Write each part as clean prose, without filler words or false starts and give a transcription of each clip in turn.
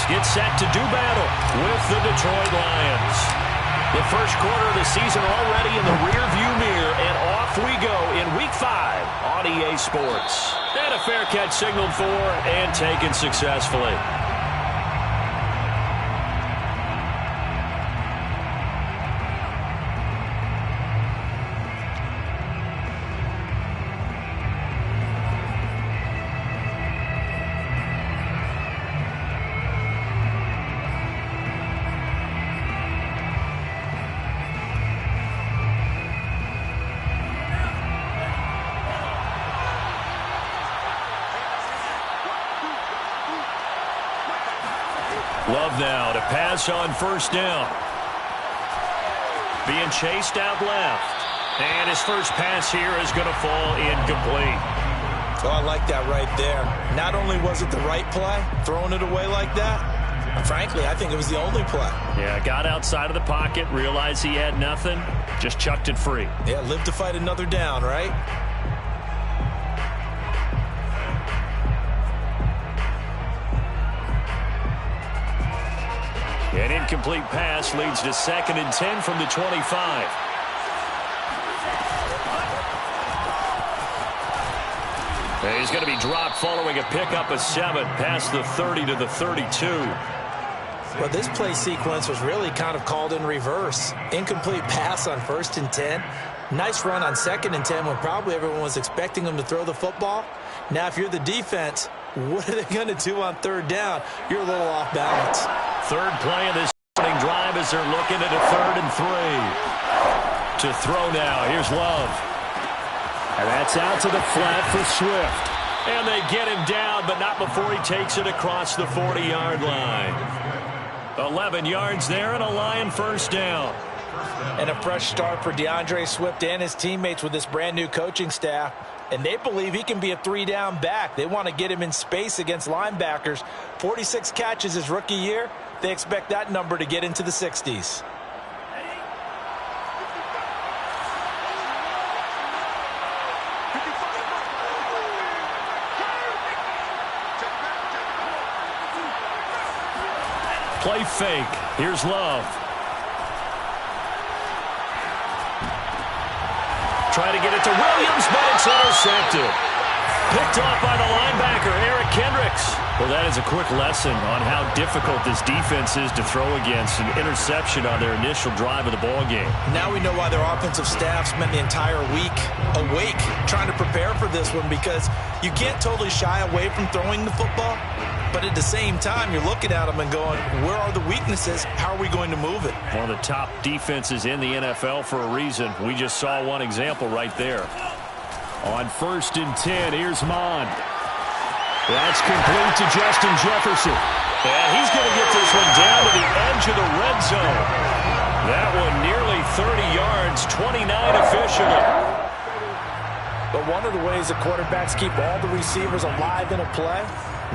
get set to do battle with the Detroit Lions. The first quarter of the season already in the rearview mirror, and off we go in Week 5 on EA Sports. And a fair catch signaled for and taken successfully. Love now to pass on first down. Being chased out left. And his first pass here is going to fall incomplete. Oh, I like that right there. Not only was it the right play, throwing it away like that, frankly, I think it was the only play. Yeah, got outside of the pocket, realized he had nothing, just chucked it free. Yeah, live to fight another down, right? An incomplete pass leads to 2nd and 10 from the 25. And he's going to be dropped following a pickup of 7 past the 30 to the 32. Well, this play sequence was really kind of called in reverse. Incomplete pass on 1st and 10. Nice run on 2nd and 10 when probably everyone was expecting him to throw the football. Now, if you're the defense, what are they going to do on 3rd down? You're a little off balance. Third play of this opening drive as they're looking at a 3rd and 3. To throw now. Here's Love. And that's out to the flat for Swift. And they get him down, but not before he takes it across the 40-yard line. 11 yards there and a Lion first down. And a fresh start for DeAndre Swift and his teammates with this brand-new coaching staff. And they believe he can be a 3-down back. They want to get him in space against linebackers. 46 catches his rookie year. They expect that number to get into the 60s. Play fake. Here's Love. Try to get it to Williams, but it's intercepted. Picked off by the linebacker, Eric Kendricks. Well, that is a quick lesson on how difficult this defense is to throw against. An interception on their initial drive of the ballgame. Now we know why their offensive staff spent the entire week awake trying to prepare for this one, because you can't totally shy away from throwing the football. But at the same time, you're looking at them and going, where are the weaknesses? How are we going to move it? One of the top defenses in the NFL for a reason. We just saw one example right there. On 1st and 10, here's Mond. That's complete to Justin Jefferson. And he's going to get this one down to the edge of the red zone. That one nearly 30 yards, 29 officially. But one of the ways the quarterbacks keep all the receivers alive in a play,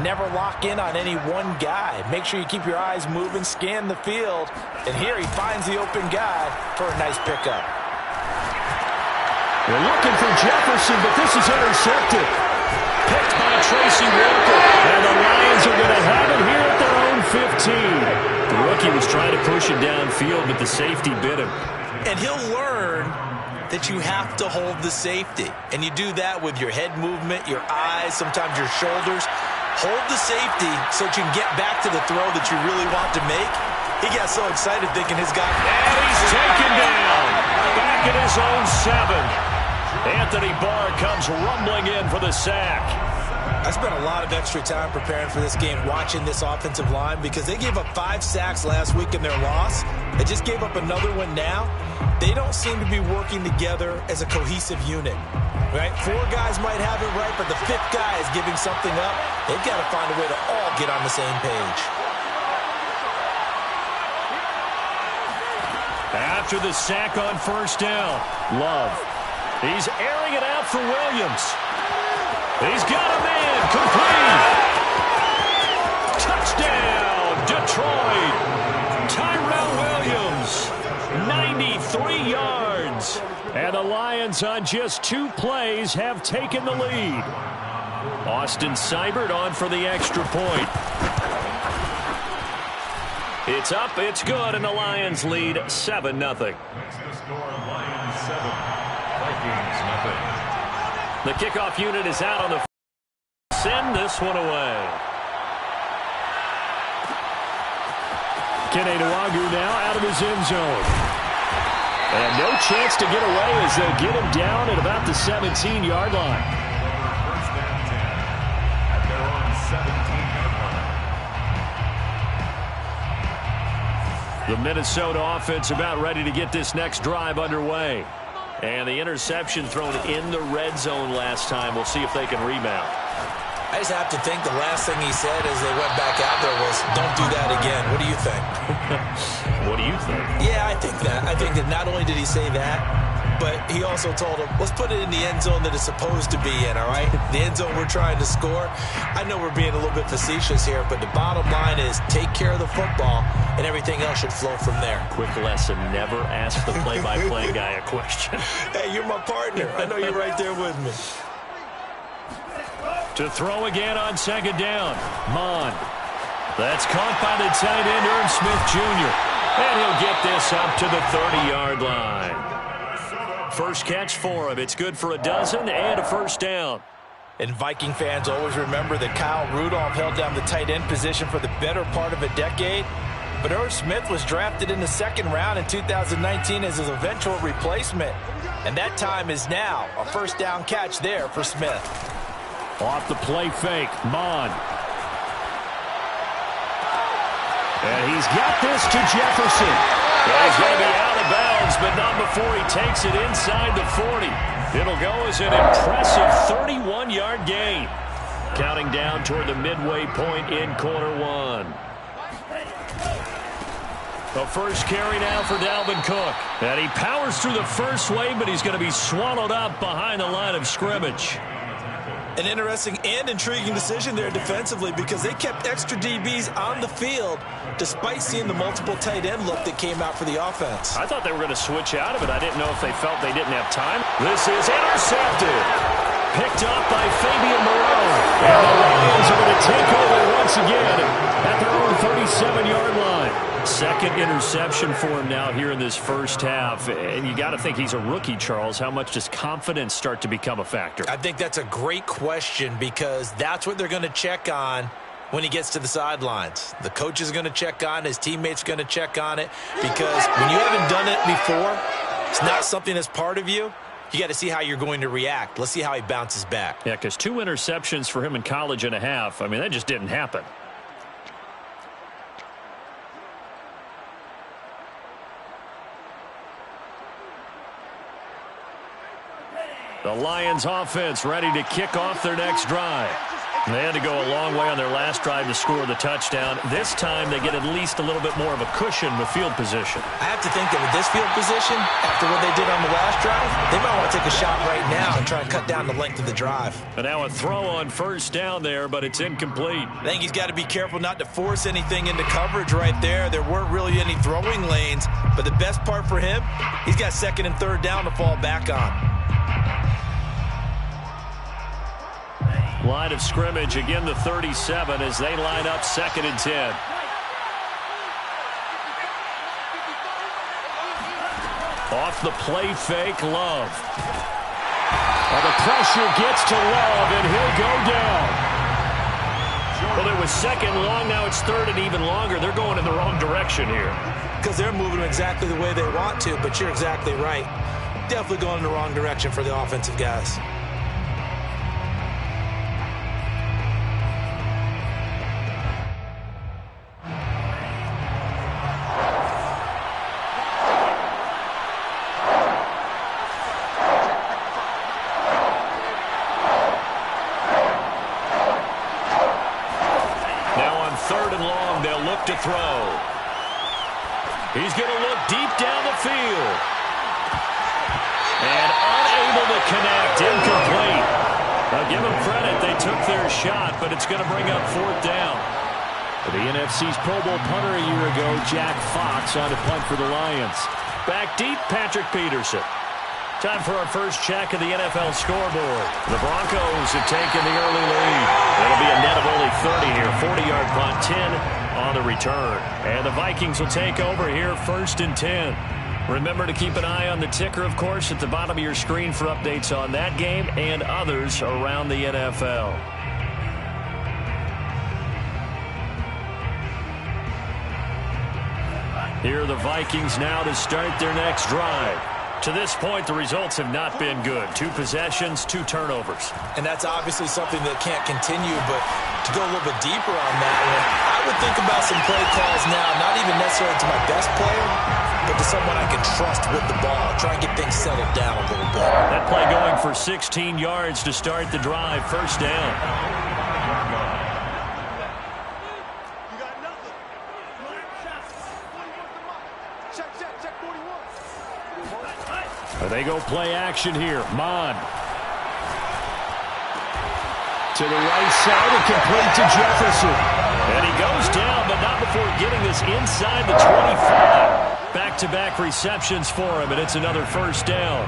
never lock in on any one guy. Make sure you keep your eyes moving, scan the field. And here he finds the open guy for a nice pickup. They're looking for Jefferson, but this is intercepted. Picked by Tracy Walker. And the Lions are going to have it here at their own 15. The rookie was trying to push it downfield, but the safety bit him. And he'll learn that you have to hold the safety. And you do that with your head movement, your eyes, sometimes your shoulders. Hold the safety so that you can get back to the throw that you really want to make. He got so excited thinking his guy... And he's taken down. Back at his own 7. Anthony Barr comes rumbling in for the sack. I spent a lot of extra time preparing for this game, watching this offensive line, because they gave up 5 sacks last week in their loss. They just gave up another one now. They don't seem to be working together as a cohesive unit. Right? 4 guys might have it right, but the 5th guy is giving something up. They've got to find a way to all get on the same page. After the sack on first down, Love. He's airing it out for Williams. He's got a man. Complete. Touchdown, Detroit. Tyrell Williams. 93 yards. And the Lions on just 2 plays have taken the lead. Austin Seibert on for the extra point. It's up, it's good, and the Lions lead 7-0. Next to score, Lions 7, Vikings nothing. The kickoff unit is out on the send this one away. Kene Nwagu now out of his end zone. And no chance to get away as they'll get him down at about the 17-yard line. First down 10 at their own 17-yard line. The Minnesota offense about ready to get this next drive underway. And the interception thrown in the red zone last time. We'll see if they can rebound. I just have to think the last thing he said as they went back out there was, don't do that again. What do you think? What do you think? Yeah, I think that. I think that not only did he say that, but he also told him, let's put it in the end zone that it's supposed to be in, all right? The end zone we're trying to score. I know we're being a little bit facetious here, but the bottom line is take care of the football, and everything else should flow from there. Quick lesson, never ask the play-by-play guy a question. Hey, you're my partner. I know you're right there with me. To throw again on second down. Mond. That's caught by the tight end, Irv Smith Jr. And he'll get this up to the 30-yard line. First catch for him. It's good for a dozen and a first down. And Viking fans always remember that Kyle Rudolph held down the tight end position for the better part of a decade. But Irv Smith was drafted in the second round in 2019 as his eventual replacement. And that time is now. A first down catch there for Smith. Off the play fake, Mond. And he's got this to Jefferson. Well, he's going to be out of bounds, but not before he takes it inside the 40. It'll go as an impressive 31-yard gain. Counting down toward the midway point in quarter one. The first carry now for Dalvin Cook. And he powers through the first wave, but he's going to be swallowed up behind the line of scrimmage. An interesting and intriguing decision there defensively because they kept extra DBs on the field despite seeing the multiple tight end look that came out for the offense. I thought they were going to switch out of it. I didn't know if they felt they didn't have time. This is intercepted. Picked up by Fabian Moreau. And the Lions are going to take over once again at their own 37-yard line. Second interception for him now here in this first half. And you got to think he's a rookie, Charles. How much does confidence start to become a factor? I think that's a great question because that's what they're going to check on when he gets to the sidelines. The coach is going to check on it. His teammates are going to check on it because when you haven't done it before, it's not something that's part of you. You got to see how you're going to react. Let's see how he bounces back. Yeah, because 2 interceptions for him in college and a half. I mean, that just didn't happen. The Lions offense ready to kick off their next drive. They had to go a long way on their last drive to score the touchdown. This time they get at least a little bit more of a cushion with field position. I have to think that with this field position, after what they did on the last drive, they might want to take a shot right now and try and cut down the length of the drive. And now a throw on first down there, but it's incomplete. I think he's got to be careful not to force anything into coverage right there. There weren't really any throwing lanes, but the best part for him, he's got second and third down to fall back on. Line of scrimmage, again the 37 as they line up second and 10. Off the play fake, Love. Well, the pressure gets to Love, and he'll go down. Well, it was second long, now it's third and even longer. They're going in the wrong direction here. Because they're moving exactly the way they want to, but you're exactly right. Definitely going in the wrong direction for the offensive guys. To throw. He's going to look deep down the field. And unable to connect. Incomplete. Now give them credit. They took their shot, but it's going to bring up fourth down. For the NFC's Pro Bowl punter a year ago, Jack Fox on to punt for the Lions. Back deep, Patrick Peterson. Time for our first check of the NFL scoreboard. The Broncos have taken the early lead. It'll be a net of only 30 here. 40-yard punt, 10 on the return. And the Vikings will take over here, 1st and 10. Remember to keep an eye on the ticker, of course, at the bottom of your screen for updates on that game and others around the NFL. Here are the Vikings now to start their next drive. To this point, the results have not been good. 2 possessions, 2 turnovers. And that's obviously something that can't continue, but to go a little bit deeper on that one, I would think about some play calls now, not even necessarily to my best player, but to someone I can trust with the ball. Try and get things settled down a little bit. That play going for 16 yards to start the drive, 1st down. They go play action here. Mon. To the right side and complete to Jefferson. And he goes down, but not before getting this inside the 25. Back-to-back receptions for him, and it's another 1st down.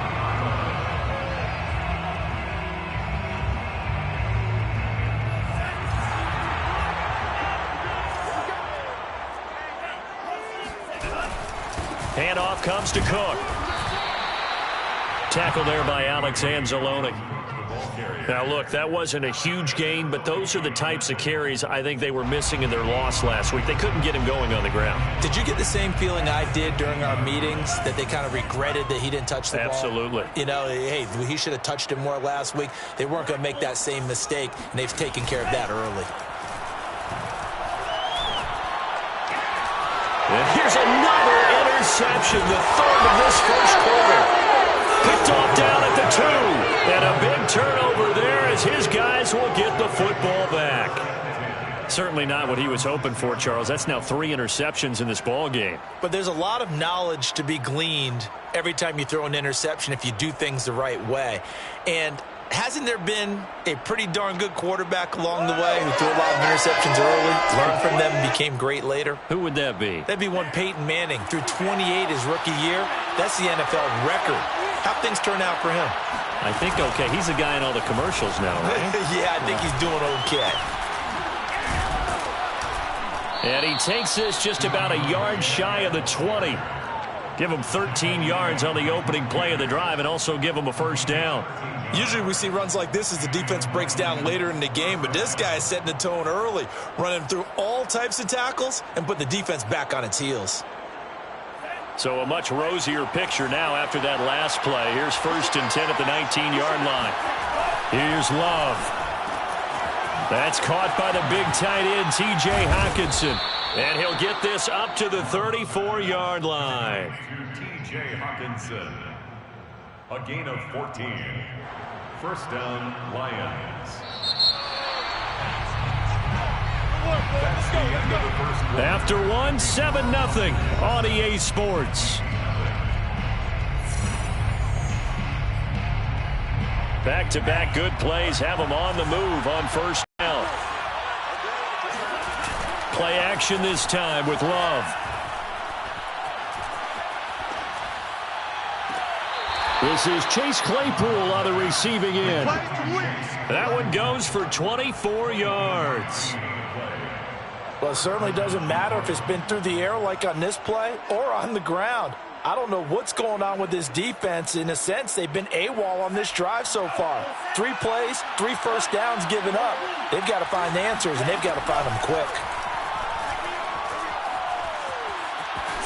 Handoff comes to Cook. Tackle there by Alex Anzalone. Now, look, that wasn't a huge gain, but those are the types of carries I think they were missing in their loss last week. They couldn't get him going on the ground. Did you get the same feeling I did during our meetings, that they kind of regretted that he didn't touch the ball? Absolutely. You know, hey, he should have touched it more last week. They weren't going to make that same mistake, and they've taken care of that early. And here's another interception, the 3rd of this 1st quarter. Picked off down at the 2. And a big turnover there as his guys will get the football back. Certainly not what he was hoping for, Charles. That's now 3 interceptions in this ball game. But there's a lot of knowledge to be gleaned every time you throw an interception if you do things the right way. And hasn't there been a pretty darn good quarterback along the way who threw a lot of interceptions early, learned from them, and became great later? Who would that be? That'd be one Peyton Manning. Threw 28 his rookie year. That's the NFL record. How'd things turn out for him? I think okay. He's a guy in all the commercials now, right? Yeah, I think he's doing okay. And he takes this just about a yard shy of the 20. Give him 13 yards on the opening play of the drive and also give him a 1st down. Usually we see runs like this as the defense breaks down later in the game, but this guy is setting the tone early, running through all types of tackles and putting the defense back on its heels. So a much rosier picture now after that last play. Here's 1st and 10 at the 19-yard line. Here's Love. That's caught by the big tight end, T.J. Hockenson. And he'll get this up to the 34-yard line. T.J. Hockenson. A gain of 14. 1st down, Lions. That's the end of the 1st quarter. After 1, 7-0 on EA Sports. Back-to-back good plays have them on the move on 1st down. Play action this time with Love. This is Chase Claypool on the receiving end. That one goes for 24 yards. Well, it certainly doesn't matter if it's been through the air like on this play or on the ground. I don't know what's going on with this defense. In a sense, they've been AWOL on this drive so far. 3 plays, 3 1st downs given up. They've got to find answers, and they've got to find them quick.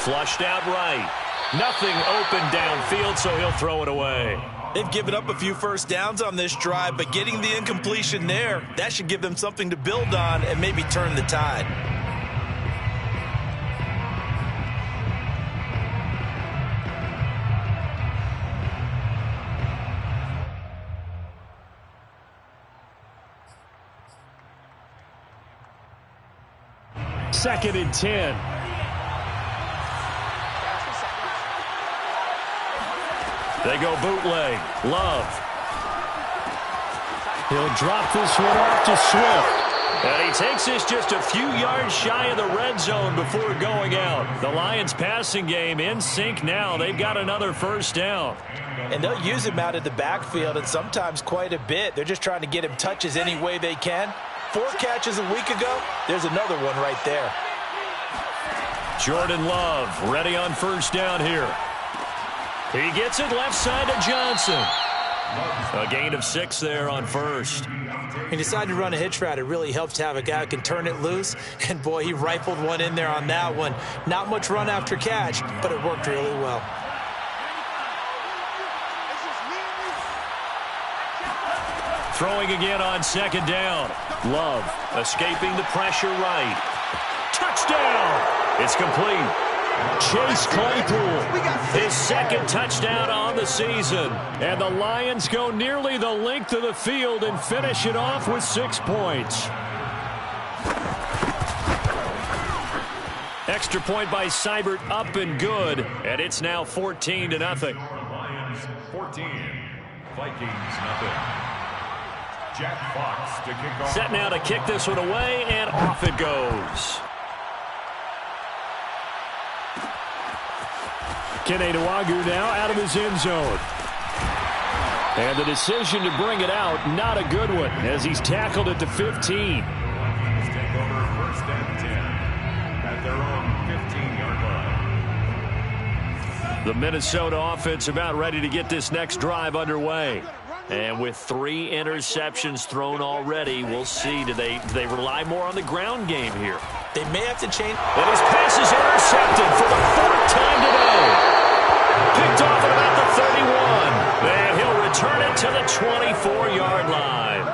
Flushed out right. Nothing open downfield, so he'll throw it away. They've given up a few 1st downs on this drive, but getting the incompletion there, that should give them something to build on and maybe turn the tide. Second and 10. They go bootleg. Love. He'll drop this one off to Swift. And he takes this just a few yards shy of the red zone before going out. The Lions passing game in sync now. They've got another 1st down. And they'll use him out of the backfield, and sometimes quite a bit. They're just trying to get him touches any way they can. 4 catches a week ago. There's another one right there. Jordan Love ready on first down here. He gets it left side to Johnson. A gain of 6 there on first. He decided to run a hitch route. It really helps to have a guy who can turn it loose. And, boy, he rifled one in there on that one. Not much run after catch, but it worked really well. Throwing again on second down. Love escaping the pressure right. Touchdown! It's complete. Chase Claypool, his second touchdown on the season. And the Lions go nearly the length of the field and finish it off with 6 points. Extra point by Seibert up and good. And it's now 14-0. Lions 14, Vikings nothing. Jack Fox to kick off. Set now to kick this one away, and off it goes. Kene Nwangwu now out of his end zone. And the decision to bring it out, not a good one, as he's tackled at the 15. Vikings take over first and 10 at their own 15-yard line. The Minnesota offense about ready to get this next drive underway. And with 3 interceptions thrown already, we'll see. Do they rely more on the ground game here? They may have to change. And his pass is intercepted for the 4th time today. Picked off at about the 31. And he'll return it to the 24-yard line.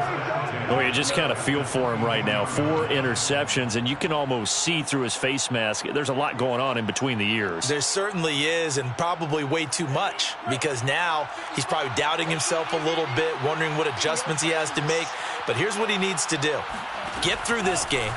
Oh, you just kind of feel for him right now. 4 interceptions, and you can almost see through his face mask. There's a lot going on in between the ears. There certainly is, and probably way too much, because now he's probably doubting himself a little bit, wondering what adjustments he has to make. But here's what he needs to do. Get through this game,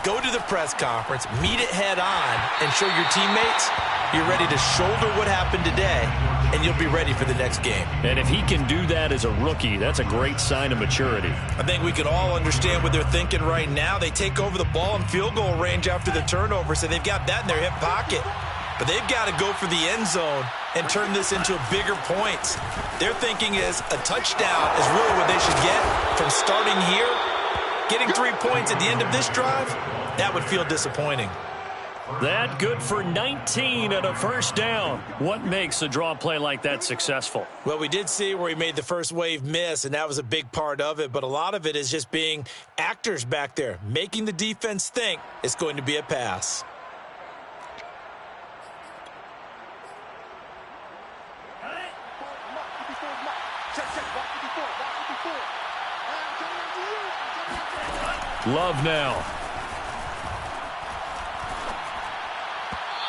go to the press conference, meet it head on, and show your teammates you're ready to shoulder what happened today, and you'll be ready for the next game. And if he can do that as a rookie, that's a great sign of maturity. I think we can all understand what they're thinking right now. They take over the ball in field goal range after the turnover, so they've got that in their hip pocket. But they've got to go for the end zone and turn this into bigger points. Their thinking is a touchdown is really what they should get from starting here. Getting 3 points at the end of this drive, that would feel disappointing. That good for 19 and a first down. What makes a draw play like that successful? Well, we did see where he made the first wave miss, and that was a big part of it. But a lot of it is just being actors back there, making the defense think it's going to be a pass. Love now.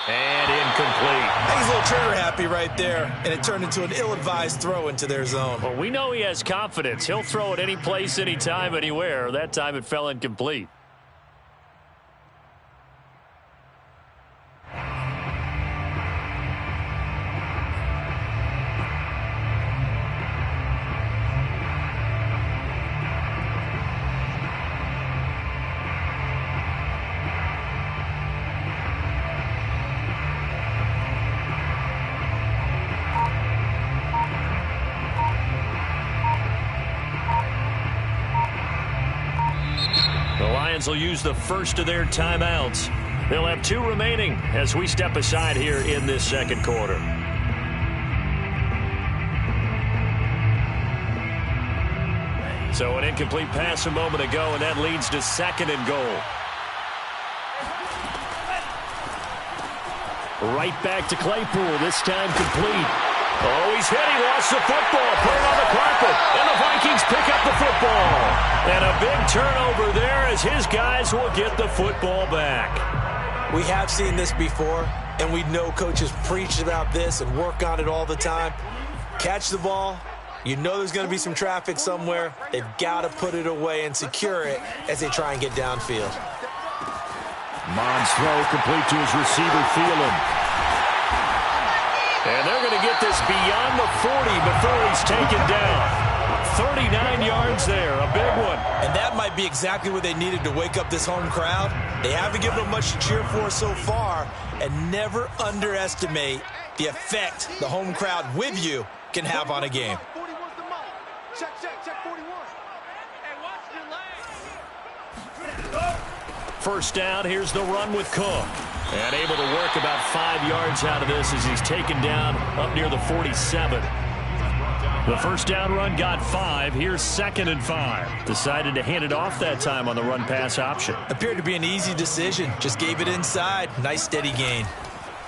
And incomplete. He's a little trigger happy right there, and it turned into an ill-advised throw into their zone. Well, we know he has confidence. He'll throw it any place, anytime, anywhere. That time it fell incomplete. Will use the first of their timeouts. They'll have 2 remaining as we step aside here in this second quarter. So an incomplete pass a moment ago, and that leads to 2nd and goal. Right back to Claypool, this time complete. Oh, he's hit. He lost the football. Put it on the carpet. And the Vikings pick up the football. And a big turnover there as his guys will get the football back. We have seen this before, and we know coaches preach about this and work on it all the time. Catch the ball. You know there's going to be some traffic somewhere. They've got to put it away and secure it as they try and get downfield. Mond's throw complete to his receiver, Thielen. And they're going to get this beyond the 40 before he's taken down. 39 yards there, a big one. And that might be exactly what they needed to wake up this home crowd. They haven't given them much to cheer for so far, and never underestimate the effect the home crowd with you can have on a game. First down, here's the run with Cook. And able to work about 5 yards out of this as he's taken down up near the 47. The first down run got 5. Here's 2nd and 5. Decided to hand it off that time on the run-pass option. Appeared to be an easy decision. Just gave it inside. Nice steady gain.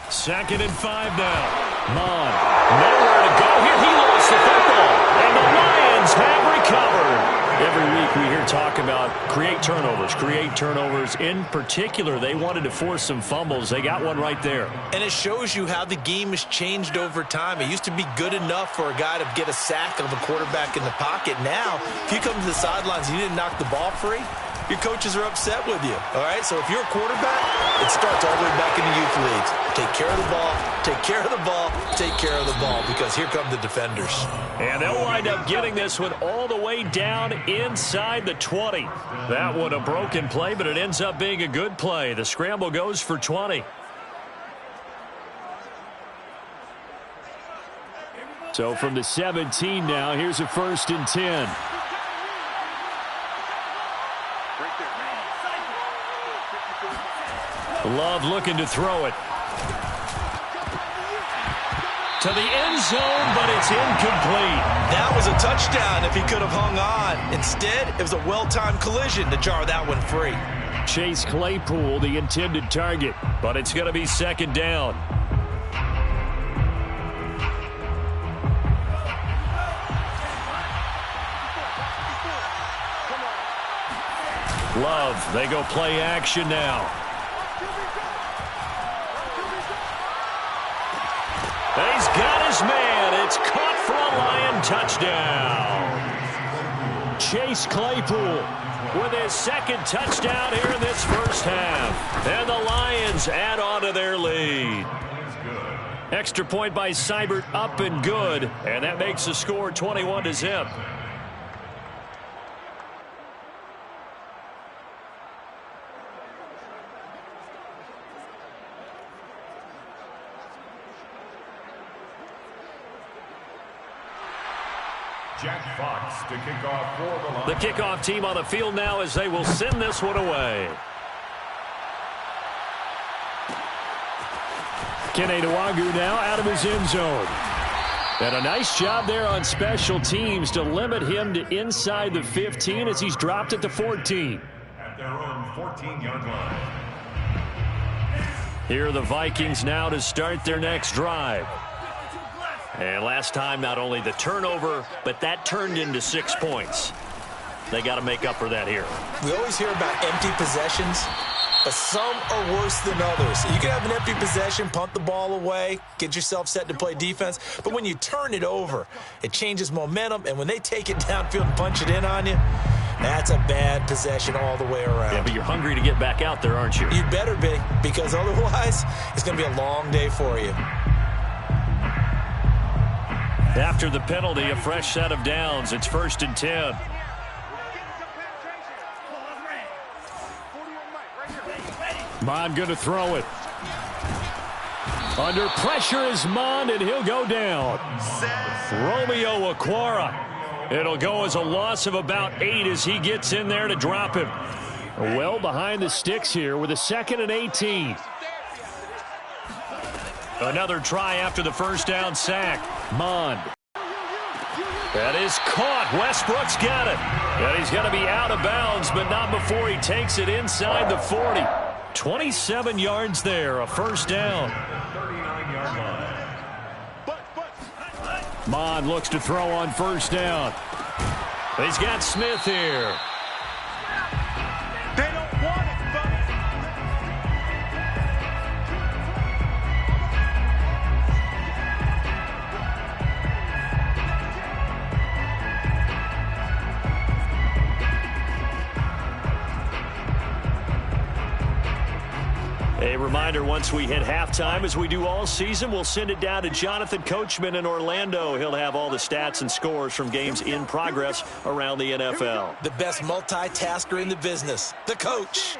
2nd and 5 now. Mon, nowhere to go here. He lost the football. And the Lions have recovered. Every week we hear talk about create turnovers. In particular, they wanted to force some fumbles. They got one right there. And it shows you how the game has changed over time. It used to be good enough for a guy to get a sack of a quarterback in the pocket. Now, if you come to the sidelines and you didn't knock the ball free, your coaches are upset with you. All right, so if you're a quarterback, it starts all the way back in the youth leagues. Take care of the ball, take care of the ball, take care of the ball, because here come the defenders. And they'll wind up getting this one all the way down inside the 20. That one a broken play, but it ends up being a good play. The scramble goes for 20. So from the 17 now, here's a 1st and 10. Love looking to throw it. To the end zone, but it's incomplete. That was a touchdown if he could have hung on. Instead, it was a well-timed collision to jar that one free. Chase Claypool, the intended target, but it's going to be 2nd down. Love, they go play action now. He's got his man. It's caught for a Lion touchdown. Chase Claypool with his 2nd touchdown here in this first half. And the Lions add on to their lead. Extra point by Seibert, up and good. And that makes the score 21-0. Jack Fox to kick off for the Lions. The kickoff team on the field now as they will send this one away. Kene Nwagu now out of his end zone. And a nice job there on special teams to limit him to inside the 15 as he's dropped it to 14. At their own 14-yard line. Here are the Vikings now to start their next drive. And last time, not only the turnover, but that turned into 6 points. They got to make up for that here. We always hear about empty possessions, but some are worse than others. You can have an empty possession, punt the ball away, get yourself set to play defense, but when you turn it over, it changes momentum, and when they take it downfield and punch it in on you, that's a bad possession all the way around. Yeah, but you're hungry to get back out there, aren't you? You better be, because otherwise, it's going to be a long day for you. After the penalty, a fresh set of downs. It's 1st and 10. Mon going to throw it. Under pressure is Mon, and he'll go down. Romeo Okwara. It'll go as a loss of about 8 as he gets in there to drop him. Well behind the sticks here with a 2nd and 18. Another try after the first down sack. Mond. That is caught. Westbrook's got it. And he's going to be out of bounds, but not before he takes it inside the 40. 27 yards there, a first down. 39-yard line. Mond looks to throw on first down. He's got Smith here. They don't want it, A reminder, once we hit halftime, as we do all season, we'll send it down to Jonathan Coachman in Orlando. He'll have all the stats and scores from games in progress around the NFL. The best multitasker in the business, the coach.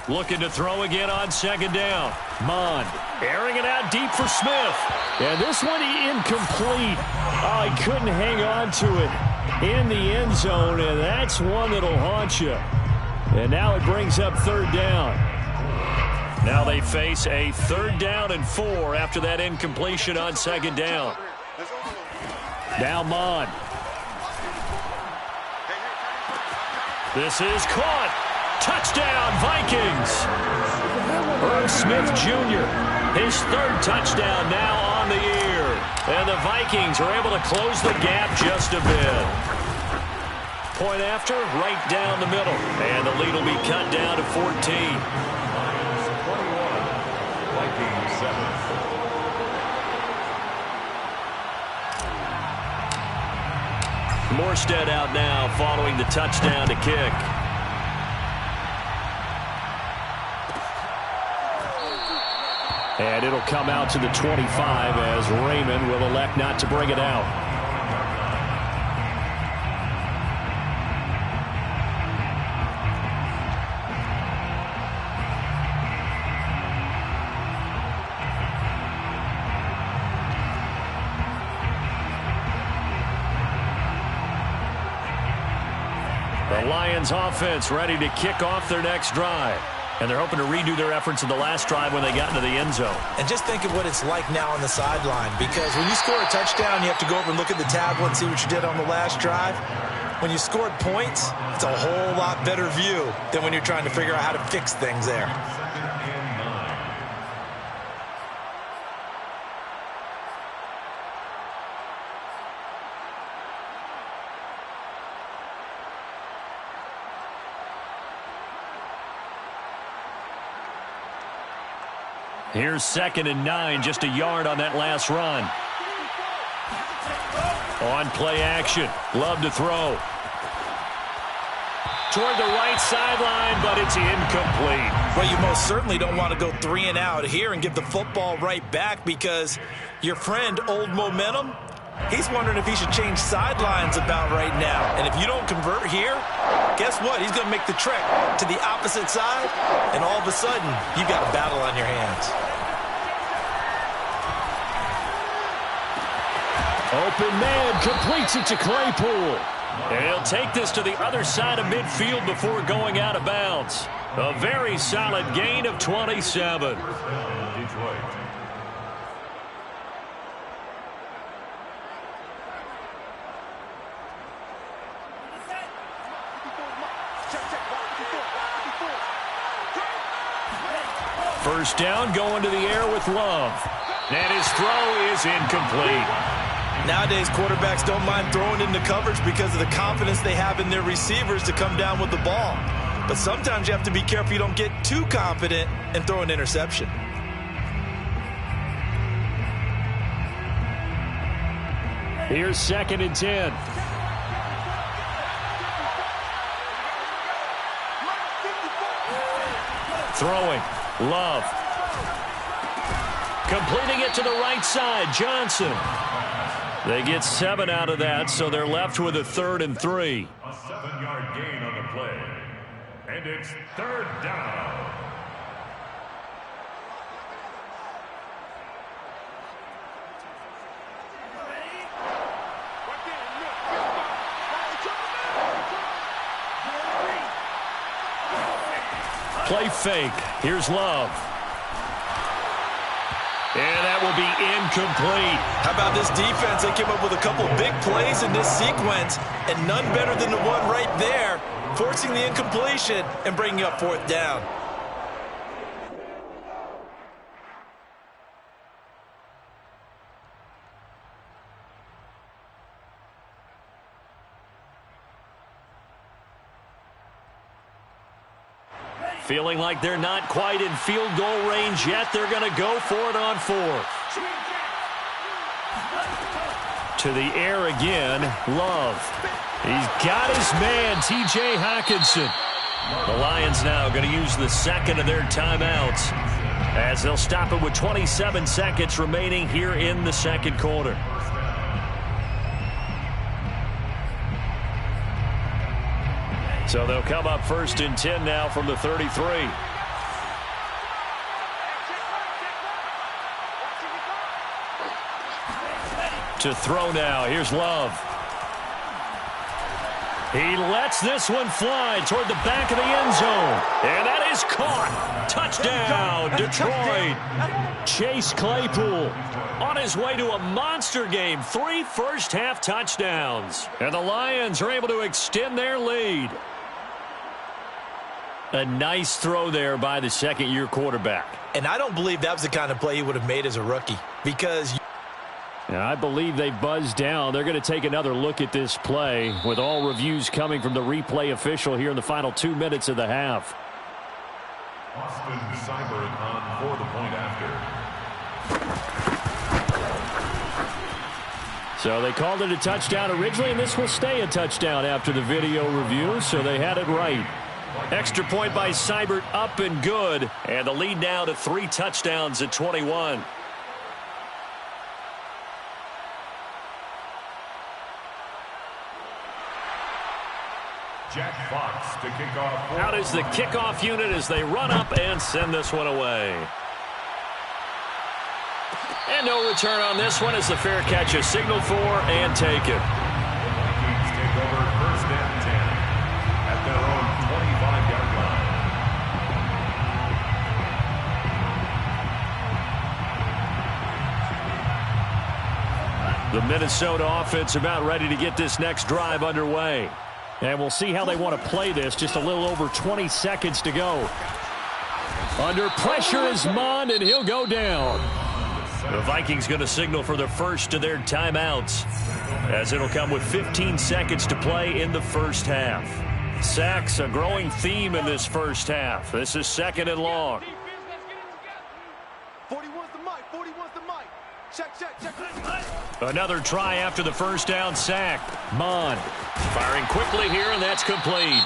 Looking to throw again on second down. Mond airing it out deep for Smith. And this one incomplete. Oh, he couldn't hang on to it in the end zone, and that's one that'll haunt you. And now it brings up third down. Now they face a 3rd down and 4 after that incompletion on 2nd down. Now Mon. This is caught. Touchdown, Vikings. Irv Smith Jr., his 3rd touchdown now on the year. And the Vikings are able to close the gap just a bit. Point after, right down the middle. And the lead will be cut down to 14. Lions 21, Vikings 7. Morstead out now following the touchdown to kick. And it'll come out to the 25 as Raymond will elect not to bring it out. The Lions offense ready to kick off their next drive. And they're hoping to redo their efforts in the last drive when they got into the end zone. And just think of what it's like now on the sideline, because when you score a touchdown, you have to go over and look at the tablet and see what you did on the last drive. When you scored points, it's a whole lot better view than when you're trying to figure out how to fix things there. Here's 2nd and 9, just a yard on that last run. On play action, Love to throw. Toward the right sideline, but it's incomplete. Well, you most certainly don't want to go 3 and out here and give the football right back, because your friend, Old Momentum, he's wondering if he should change sidelines about right now. And if you don't convert here, guess what? He's going to make the trek to the opposite side, and all of a sudden, you've got a battle on your hands. Open man completes it to Claypool. And he'll take this to the other side of midfield before going out of bounds. A very solid gain of 27. Detroit. First down, going to the air with Love. And his throw is incomplete. Nowadays, quarterbacks don't mind throwing into coverage because of the confidence they have in their receivers to come down with the ball. But sometimes you have to be careful you don't get too confident and throw an interception. Here's 2nd and 10. Throwing. Love. Completing it to the right side. Johnson. They get 7 out of that, so they're left with a 3rd and 3. A 7-yard gain on the play. And it's 3rd down. Play fake. Here's Love. And that will be incomplete. How about this defense? They came up with a couple big plays in this sequence, and none better than the one right there, forcing the incompletion and bringing up 4th down. Feeling like they're not quite in field goal range yet. They're going to go for it on 4th. To the air again, Love. He's got his man, T.J. Hawkinson. The Lions now going to use the 2nd of their timeouts as they'll stop it with 27 seconds remaining here in the 2nd quarter. So they'll come up 1st and 10 now from the 33. To throw now. Here's Love. He lets this one fly toward the back of the end zone. And that is caught. Touchdown, Detroit. Chase Claypool on his way to a monster game. 3 first-half touchdowns. And the Lions are able to extend their lead. A nice throw there by the second-year quarterback. And I don't believe that was the kind of play he would have made as a rookie. Because and I believe they buzzed down. They're going to take another look at this play with all reviews coming from the replay official here in the final 2 minutes of the half. Austin Seibert on for the point after. So they called it a touchdown originally, and this will stay a touchdown after the video review, so they had it right. Extra point by Seibert, up and good. And the lead now to 3 touchdowns at 21. Jack Fox to kick off. Out is the kickoff unit as they run up and send this one away. And no return on this one as the fair catch is signaled for and taken. The Vikings take over 1st and 10 at their own 25-yard line. The Minnesota offense about ready to get this next drive underway. And we'll see how they want to play this. Just a little over 20 seconds to go. Under pressure is Mond, and he'll go down. The Vikings going to signal for the first of their timeouts, as it'll come with 15 seconds to play in the first half. Sacks, a growing theme in this first half. This is 2nd and long. 40 wants the mic. 40 wants the mic. Check. Another try after the first down sack. Mond firing quickly here, and that's complete.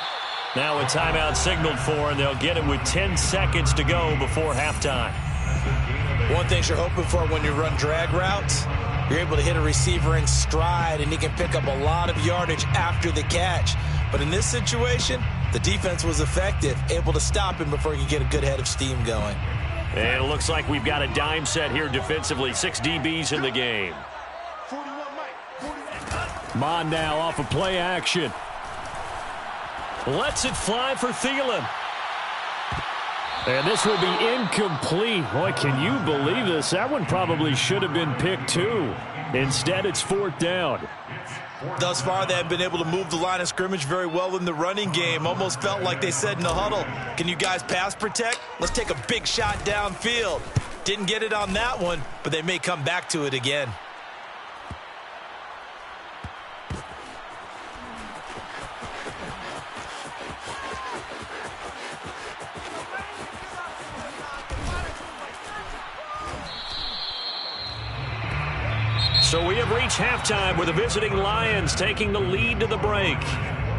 Now a timeout signaled for, and they'll get it with 10 seconds to go before halftime. one thing you're hoping for when you run drag routes, you're able to hit a receiver in stride, and he can pick up a lot of yardage after the catch. But in this situation, the defense was effective, able to stop him before he could get a good head of steam going. And it looks like we've got a dime set here defensively. 6 DBs in the game. 41 mic. Mond now off of play action. Lets it fly for Thielen. And this will be incomplete. Boy, can you believe this? That one probably should have been picked too. Instead, it's 4th down. Thus far, they have been able to move the line of scrimmage very well in the running game. Almost felt like they said in the huddle, can you guys pass protect? Let's take a big shot downfield. Didn't get it on that one, but they may come back to it again. So we have reached halftime with the visiting Lions taking the lead to the break.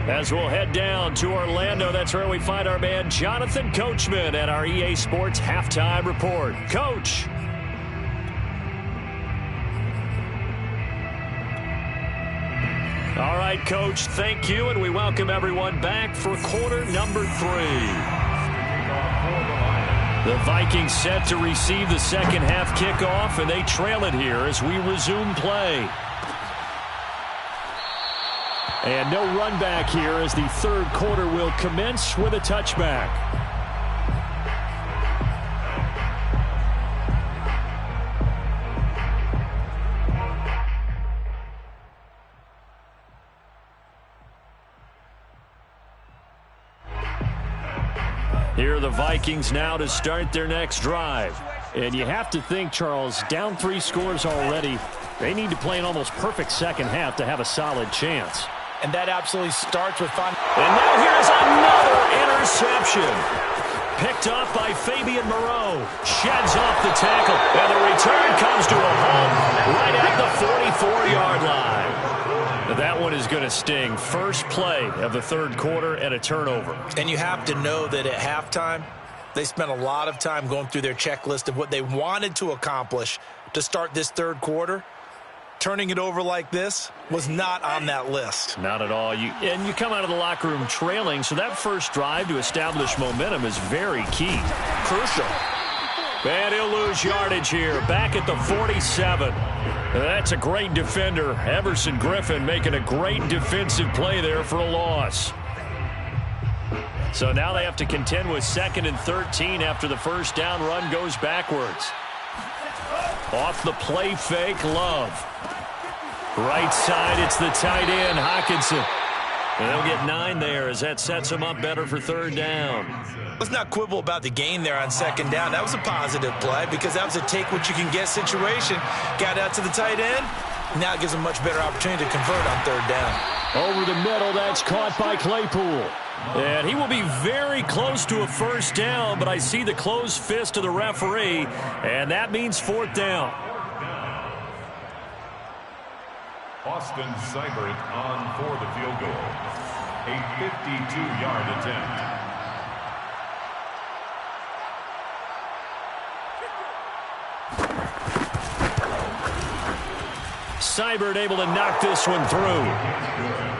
As we'll head down to Orlando, that's where we find our man Jonathan Coachman at our EA Sports Halftime Report. Coach. All right, Coach, thank you, and we welcome everyone back for quarter number 3. The Vikings set to receive the second half kickoff, and they trail it here as we resume play. And no run back here as the third quarter will commence with a touchback. Here are the Vikings now to start their next drive. And you have to think, Charles, down 3 scores already. They need to play an almost perfect second half to have a solid chance. And that absolutely starts with fun. And now here's another interception. Picked up by Fabian Moreau. Sheds off the tackle. And the return comes to a halt right at the 44-yard line. That one is going to sting. First play of the third quarter and a turnover. And you have to know that at halftime, they spent a lot of time going through their checklist of what they wanted to accomplish to start this third quarter. Turning it over like this was not on that list. Not at all. You come out of the locker room trailing, so that first drive to establish momentum is very key. Crucial. And he'll lose yardage here, back at the 47. That's a great defender. Everson Griffin making a great defensive play there for a loss. So now they have to contend with 2nd and 13 after the first down run goes backwards. Off the play fake, Love. Right side, it's the tight end, Hockenson. And they'll get 9 there as that sets them up better for 3rd down. Let's not quibble about the gain there on 2nd down. That was a positive play because that was a take-what-you-can-get situation. Got out to the tight end. Now it gives them a much better opportunity to convert on 3rd down. Over the middle, that's caught by Claypool. And he will be very close to a 1st down, but I see the closed fist of the referee, and that means 4th down. Austin Seibert on for the field goal. A 52-yard attempt. Seibert able to knock this one through.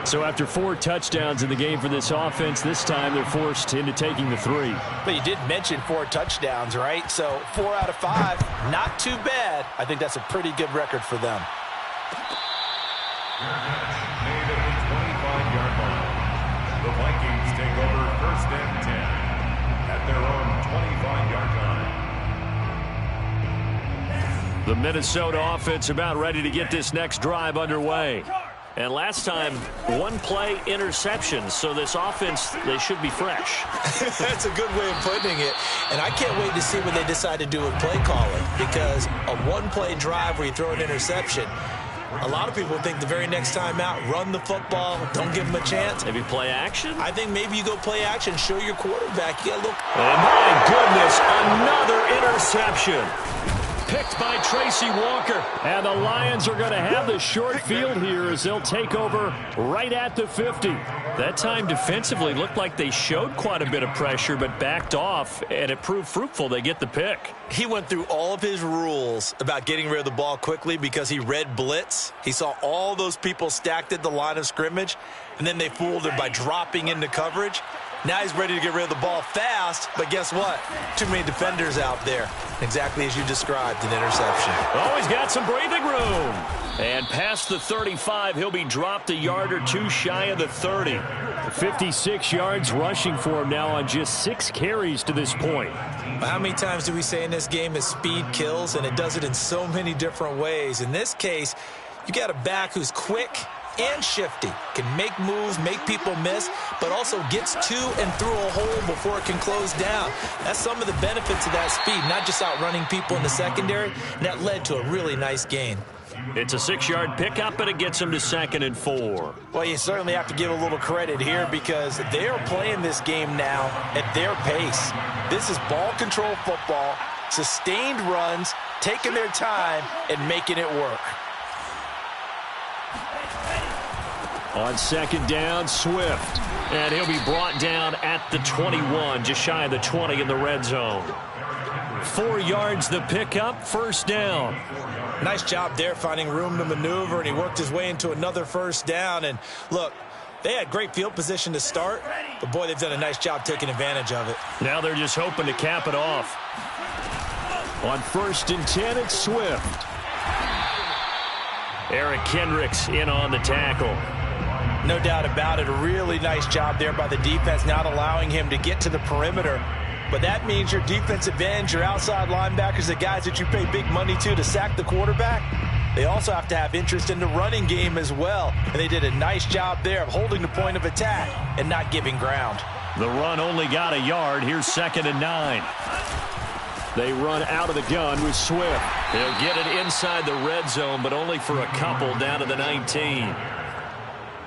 So after 4 touchdowns in the game for this offense, this time they're forced into taking the 3. But you did mention 4 touchdowns, right? So 4 out of 5, not too bad. I think that's a pretty good record for them. Made at the 25-yard line. The Vikings take over 1st and 10 at their own 25-yard line. The Minnesota offense about ready to get this next drive underway. And last time, 1 play interception. So this offense, they should be fresh. That's a good way of putting it. And I can't wait to see what they decide to do with play calling. Because a 1-play drive where you throw an interception, a lot of people think the very next time out, run the football, don't give them a chance. Maybe play action? I think maybe you go play action, show your quarterback. Yeah, look. Oh, my goodness, another interception. Picked by Tracy Walker. And the Lions are going to have the short field here as they'll take over right at the 50. That time defensively looked like they showed quite a bit of pressure but backed off, and it proved fruitful. They get the pick. He went through all of his rules about getting rid of the ball quickly because he read blitz. He saw all those people stacked at the line of scrimmage, and then they fooled him by dropping into coverage. Now he's ready to get rid of the ball fast, but guess what? Too many defenders out there. Exactly as you described, an interception. Oh, he's got some breathing room. And past the 35, he'll be dropped a yard or 2 shy of the 30. 56 yards rushing for him now on just 6 carries to this point. How many times do we say in this game is speed kills, and it does it in so many different ways. In this case, you got a back who's quick and shifty, can make moves, make people miss, but also gets to and through a hole before it can close down. That's some of the benefits of that speed, not just outrunning people in the secondary, and that led to a really nice gain. It's a 6-yard pickup, and it gets him to 2nd and 4. Well, you certainly have to give a little credit here because they are playing this game now at their pace. This is ball control football, sustained runs, taking their time, and making it work. On 2nd down, Swift. And he'll be brought down at the 21, just shy of the 20 in the red zone. 4 yards the pickup, 1st down. Nice job there finding room to maneuver, and he worked his way into another 1st down. And look, they had great field position to start, but boy, they've done a nice job taking advantage of it. Now they're just hoping to cap it off. On 1st and 10, it's Swift. Eric Kendricks in on the tackle. No doubt about it. A really nice job there by the defense, not allowing him to get to the perimeter. But that means your defensive ends, your outside linebackers, the guys that you pay big money to sack the quarterback, they also have to have interest in the running game as well. And they did a nice job there of holding the point of attack and not giving ground. The run only got a yard. Here's 2nd and 9. They run out of the gun with Swift. They'll get it inside the red zone, but only for a couple down to the 19.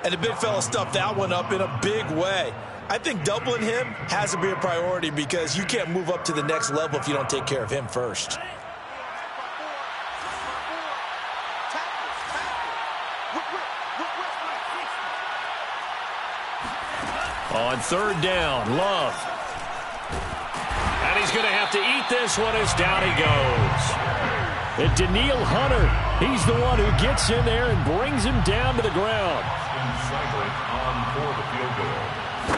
And the big fella stuffed that one up in a big way. I think doubling him has to be a priority because you can't move up to the next level if you don't take care of him first. On 3rd down, Love. And he's going to have to eat this one as down he goes. And Daniil Hunter, he's the one who gets in there and brings him down to the ground. Seibert on for the field goal. A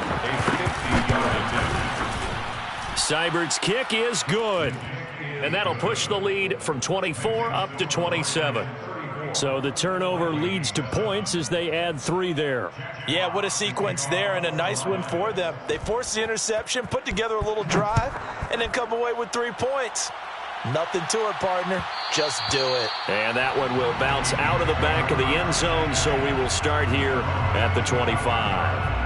50-yard attempt. Seibert's kick is good. And that'll push the lead from 24 up to 27. So the turnover leads to points as they add 3 there. Yeah, what a sequence there, and a nice one for them. They force the interception, put together a little drive, and then come away with 3 points. Nothing to it, partner. Just do it. And that one will bounce out of the back of the end zone, so we will start here at the 25.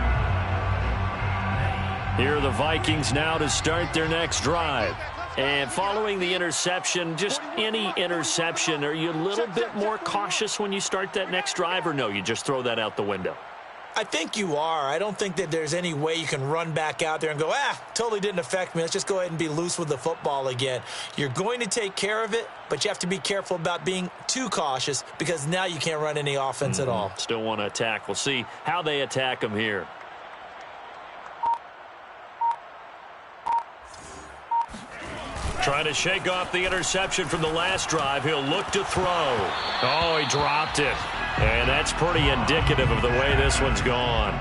Here are the Vikings now to start their next drive. And following the interception, just any interception, are you a little bit more cautious when you start that next drive, or no, you just throw that out the window? I think you are. I don't think that there's any way you can run back out there and go, totally didn't affect me. Let's just go ahead and be loose with the football again. You're going to take care of it, but you have to be careful about being too cautious because now you can't run any offense at all. Still want to attack. We'll see how they attack them here. Trying to shake off the interception from the last drive. He'll look to throw. Oh, he dropped it. And that's pretty indicative of the way this one's gone.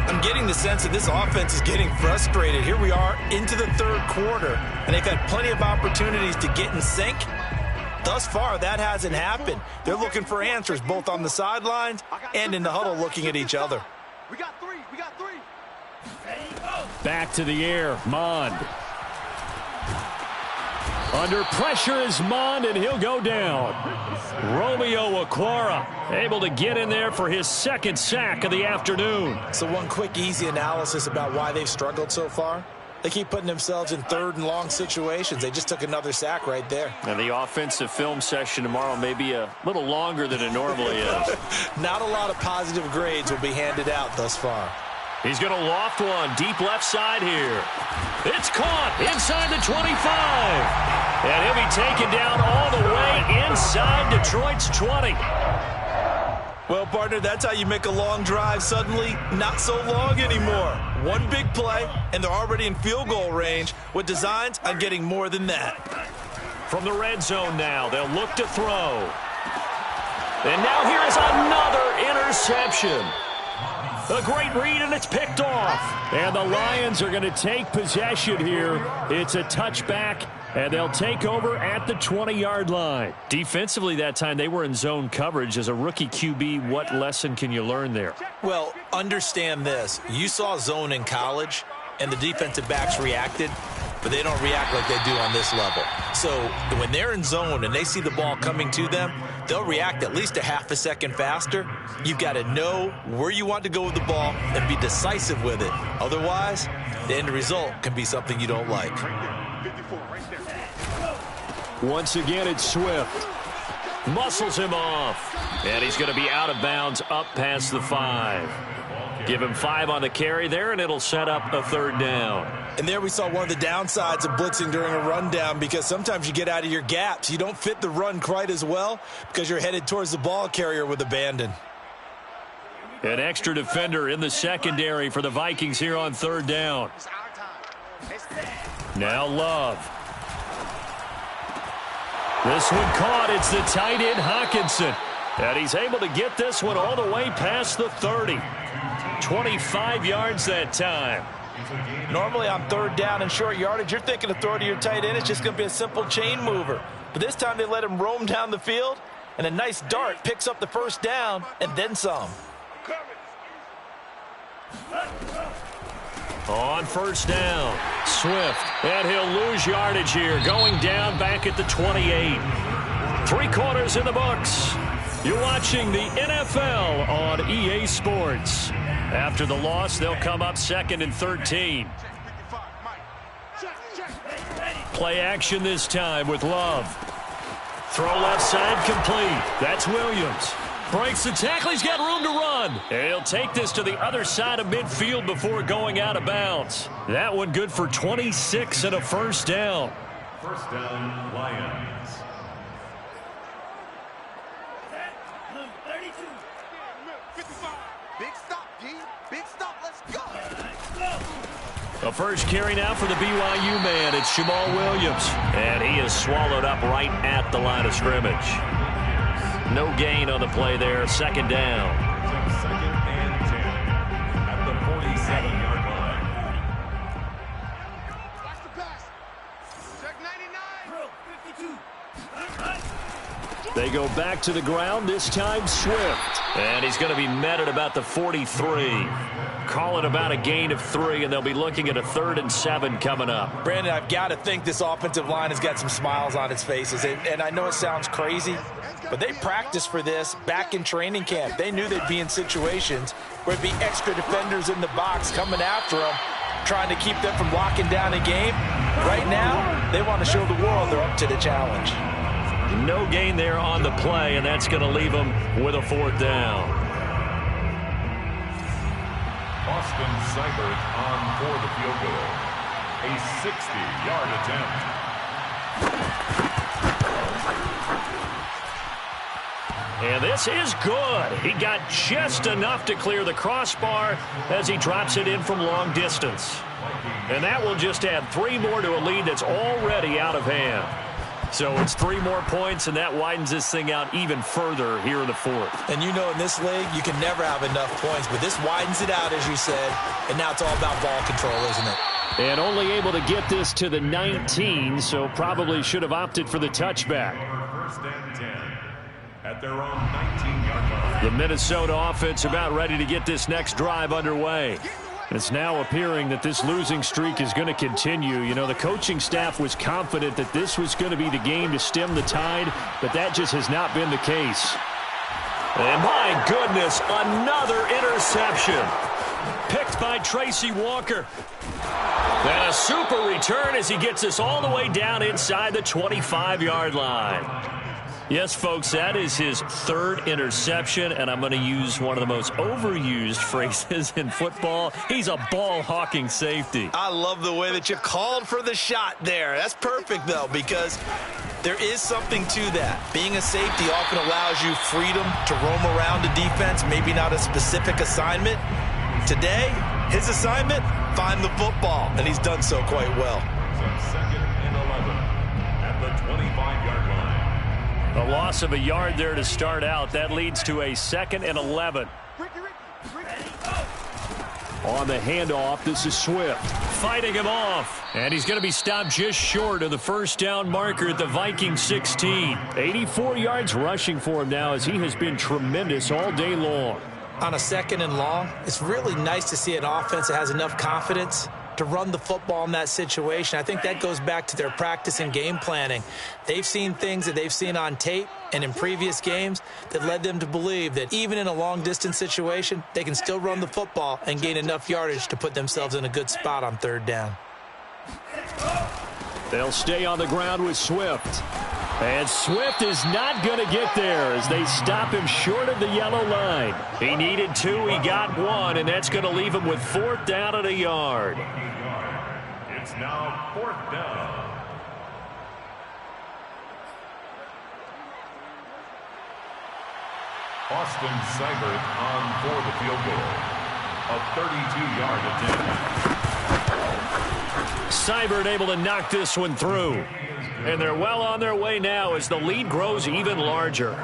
I'm getting the sense that this offense is getting frustrated. Here we are into the third quarter, and they've had plenty of opportunities to get in sync. Thus far, that hasn't happened. They're looking for answers both on the sidelines and in the huddle looking at each other. We got 3. We got 3. Back to the air. Mond. Under pressure is Mond, and he'll go down. Romeo Okwara able to get in there for his second sack of the afternoon. So one quick, easy analysis about why they've struggled so far. They keep putting themselves in third and long situations. They just took another sack right there. And the offensive film session tomorrow may be a little longer than it normally is. Not a lot of positive grades will be handed out thus far. He's going to loft one deep left side here. It's caught inside the 25. And he'll be taken down all the way inside Detroit's 20. Well, partner, that's how you make a long drive suddenly not so long anymore. One big play, and they're already in field goal range with designs on getting more than that. From the red zone now, they'll look to throw. And now here is another interception. A great read, and it's picked off. And the Lions are going to take possession here. It's a touchback, and they'll take over at the 20-yard line. Defensively that time, they were in zone coverage. As a rookie QB, what lesson can you learn there? Well, understand this. You saw zone in college, and the defensive backs reacted, but they don't react like they do on this level. So when they're in zone and they see the ball coming to them, they'll react at least a half a second faster. You've got to know where you want to go with the ball and be decisive with it. Otherwise, the end result can be something you don't like. Once again, it's Swift. Muscles him off. And he's going to be out of bounds up past the 5. Give him 5 on the carry there, and it'll set up a third down. And there we saw one of the downsides of blitzing during a rundown, because sometimes you get out of your gaps. You don't fit the run quite as well because you're headed towards the ball carrier with abandon. An extra defender in the secondary for the Vikings here on third down. Now Love. This one caught. It's the tight end Hawkinson. And he's able to get this one all the way past the 30. 25 yards that time. Normally on third down and short yardage, you're thinking of throw to your tight end. It's just going to be a simple chain mover. But this time they let him roam down the field, and a nice dart picks up the first down and then some. On first down, Swift, and he'll lose yardage here, going down back at the 28. 3 quarters in the books. You're watching the NFL on EA Sports. After the loss, they'll come up 2nd and 13. Play action this time with Love. Throw left side complete. That's Williams. Breaks the tackle. He's got room to run. And he'll take this to the other side of midfield before going out of bounds. That one good for 26 and a first down. First down, Lions. A first carry now for the BYU man. It's Jamal Williams. And he is swallowed up right at the line of scrimmage. No gain on the play there. Second down. Second and 10 at the 47-yard line. Watch the pass. Check 99. They go back to the ground, this time Swift. And he's going to be met at about the 43. Call it about a gain of 3, and they'll be looking at a 3rd and 7 coming up. Brandon, I've got to think this offensive line has got some smiles on its faces. And I know it sounds crazy, but they practiced for this back in training camp. They knew they'd be in situations where there'd be extra defenders in the box coming after them, trying to keep them from locking down a game. Right now, they want to show the world they're up to the challenge. No gain there on the play, and that's going to leave them with a 4th down. Austin Seibert on for the field goal. A 60-yard attempt. And this is good. He got just enough to clear the crossbar as he drops it in from long distance. And that will just add 3 more to a lead that's already out of hand. So it's 3 more points, and that widens this thing out even further here in the 4th. And you know, in this league, you can never have enough points, but this widens it out, as you said, and now it's all about ball control, isn't it? And only able to get this to the 19, so probably should have opted for the touchback. 1st and 10 at their own 19-yard line. The Minnesota offense about ready to get this next drive underway. It's now appearing that this losing streak is going to continue. You know, the coaching staff was confident that this was going to be the game to stem the tide, but that just has not been the case. And my goodness, another interception. Picked by Tracy Walker. And a super return as he gets us all the way down inside the 25-yard line. Yes, folks, that is his 3rd interception, and I'm going to use one of the most overused phrases in football. He's a ball-hawking safety. I love the way that you called for the shot there. That's perfect, though, because there is something to that. Being a safety often allows you freedom to roam around the defense, maybe not a specific assignment. Today, his assignment, find the football, and he's done so quite well. So 2nd and 11 at the 25-yard line. A loss of a yard there to start out. That leads to a 2nd and 11. On the handoff, this is Swift. Fighting him off. And he's going to be stopped just short of the 1st down marker at the Viking 16. 84 yards rushing for him now as he has been tremendous all day long. On a 2nd and long, it's really nice to see an offense that has enough confidence to run the football in that situation. I think that goes back to their practice and game planning. They've seen things that they've seen on tape and in previous games that led them to believe that even in a long-distance situation, they can still run the football and gain enough yardage to put themselves in a good spot on 3rd down. They'll stay on the ground with Swift. And Swift is not going to get there as they stop him short of the yellow line. He needed 2, he got 1, and that's going to leave him with 4th down at a yard. It's now 4th down. Austin Seibert on for the field goal. A 32-yard attempt. Seibert able to knock this one through. And they're well on their way now as the lead grows even larger.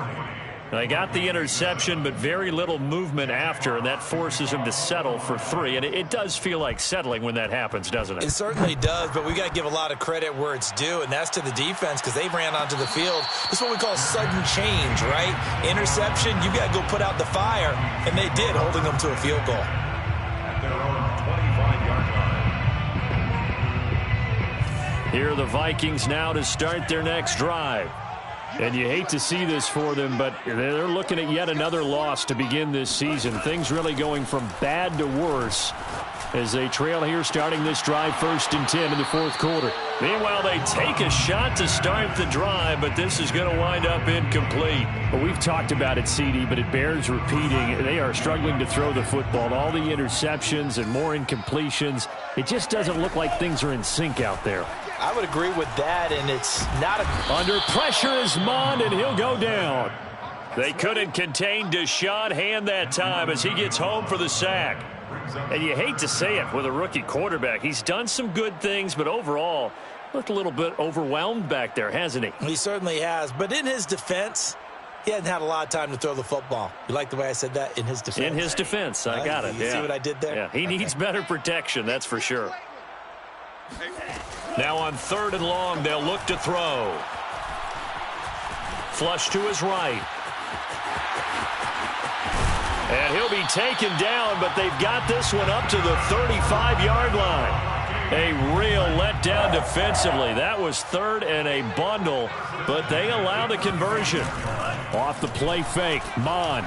They got the interception, but very little movement after, and that forces him to settle for 3. And it does feel like settling when that happens, doesn't it? It certainly does, but we got to give a lot of credit where it's due, and that's to the defense because they ran onto the field. This is what we call sudden change, right? Interception, you got to go put out the fire, and they did, holding them to a field goal. At their own 25-yard line. Here are the Vikings now to start their next drive. And you hate to see this for them, but they're looking at yet another loss to begin this season. Things really going from bad to worse as they trail here starting this drive 1st and 10 in the 4th quarter. Meanwhile, they take a shot to start the drive, but this is going to wind up incomplete. Well, we've talked about it, CD, but it bears repeating. They are struggling to throw the football. All the interceptions and more incompletions. It just doesn't look like things are in sync out there. I would agree with that, and it's not a... Under pressure is Mond, and he'll go down. They couldn't contain Deshaun Hand that time as he gets home for the sack. And you hate to say it with a rookie quarterback. He's done some good things, but overall, looked a little bit overwhelmed back there, hasn't he? He certainly has, but in his defense, he hasn't had a lot of time to throw the football. You like the way I said that? In his defense. In his defense, I got it. You see what I did there? Yeah, he needs better protection, that's for sure. Now on 3rd and long, they'll look to throw. Flush to his right. And he'll be taken down, but they've got this one up to the 35-yard line. A real letdown defensively. That was third and a bundle, but they allow the conversion. Off the play fake, Mond.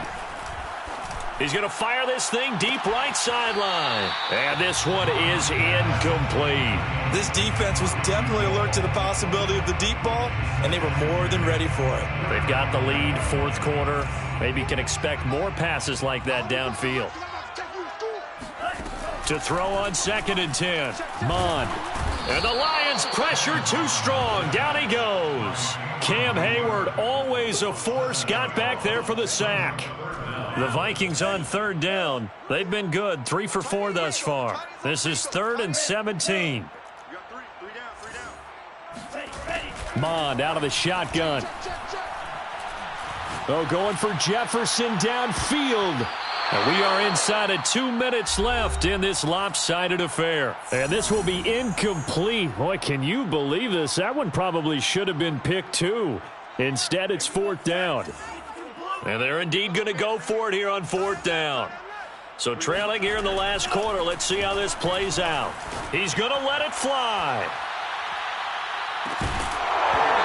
He's going to fire this thing deep right sideline. And this one is incomplete. This defense was definitely alert to the possibility of the deep ball, and they were more than ready for it. They've got the lead, fourth quarter. Maybe can expect more passes like that downfield. To throw on 2nd and 10, Mond. And the Lions pressure too strong. Down he goes. Cam Hayward, always a force, got back there for the sack. The Vikings on 3rd down. They've been good, 3 for 4 thus far. This is 3rd and 17. Mond out of the shotgun. Oh, going for Jefferson downfield. And we are inside of 2 minutes left in this lopsided affair. And this will be incomplete. Boy, can you believe this? That one probably should have been picked too. Instead, it's 4th down. And they're indeed going to go for it here on 4th down. So trailing here in the last quarter, let's see how this plays out. He's going to let it fly.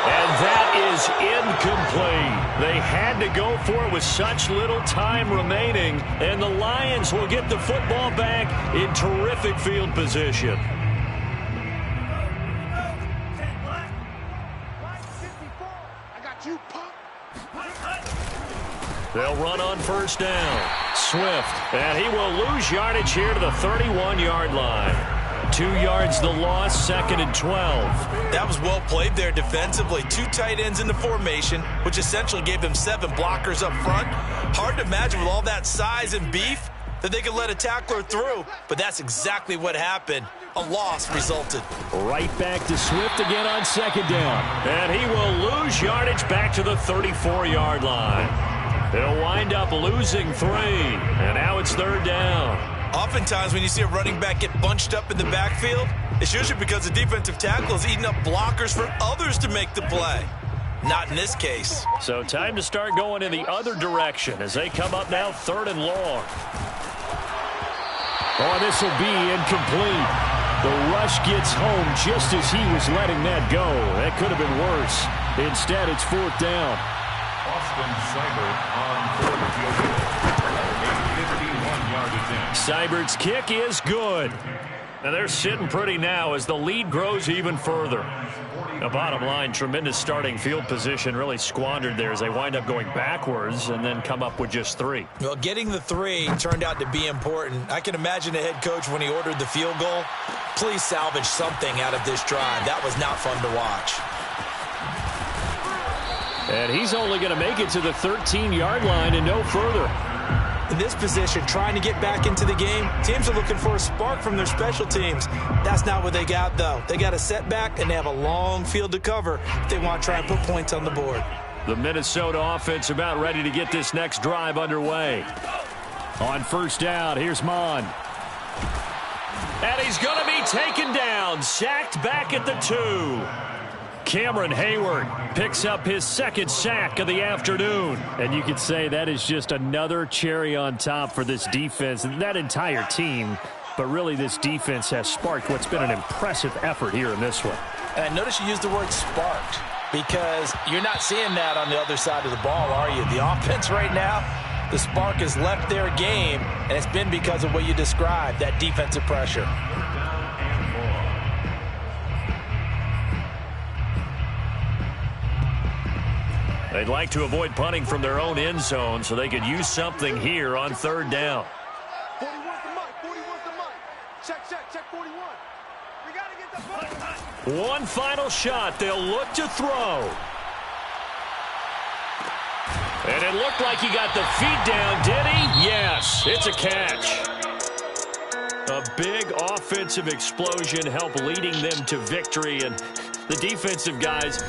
And that is incomplete. They had to go for it with such little time remaining, and the Lions will get the football back in terrific field position. They'll run on 1st down. Swift, and he will lose yardage here to the 31-yard line. 2 yards the loss, 2nd and 12. That was well played there defensively. 2 tight ends in the formation, which essentially gave them 7 blockers up front. Hard to imagine with all that size and beef that they could let a tackler through, but that's exactly what happened. A loss resulted. Right back to Swift again on 2nd down. And he will lose yardage back to the 34-yard line. They'll wind up losing 3, and now it's 3rd down. Oftentimes when you see a running back get bunched up in the backfield, it's usually because the defensive tackle is eating up blockers for others to make the play. Not in this case. So time to start going in the other direction as they come up now 3rd and long. Oh, this will be incomplete. The rush gets home just as he was letting that go. That could have been worse. Instead, it's 4th down. Austin Seibert on 4th field. A 51-yard attempt. Seibert's kick is good. And they're sitting pretty now as the lead grows even further. The bottom line, tremendous starting field position really squandered there as they wind up going backwards and then come up with just 3. Well, getting the 3 turned out to be important. I can imagine the head coach when he ordered the field goal. Please salvage something out of this drive. That was not fun to watch. And he's only going to make it to the 13-yard line and no further. In this position, trying to get back into the game, teams are looking for a spark from their special teams. That's not what they got, though. They got a setback, and they have a long field to cover if they want to try and put points on the board. The Minnesota offense about ready to get this next drive underway. On 1st down, here's Mond. And he's going to be taken down, sacked back at the 2. Cameron Hayward picks up his 2nd sack of the afternoon. And you could say that is just another cherry on top for this defense and that entire team. But really, this defense has sparked what's been an impressive effort here in this one. And I notice you use the word sparked because you're not seeing that on the other side of the ball, are you? The offense right now, the spark has left their game, and it's been because of what you described, that defensive pressure. They'd like to avoid punting from their own end zone so they could use something here on 3rd down. 41's the mic. 41's the mic. Check 41. We got to get the ball. One final shot. They'll look to throw. And it looked like he got the feet down, did he? Yes, it's a catch. A big offensive explosion helped leading them to victory, and the defensive guys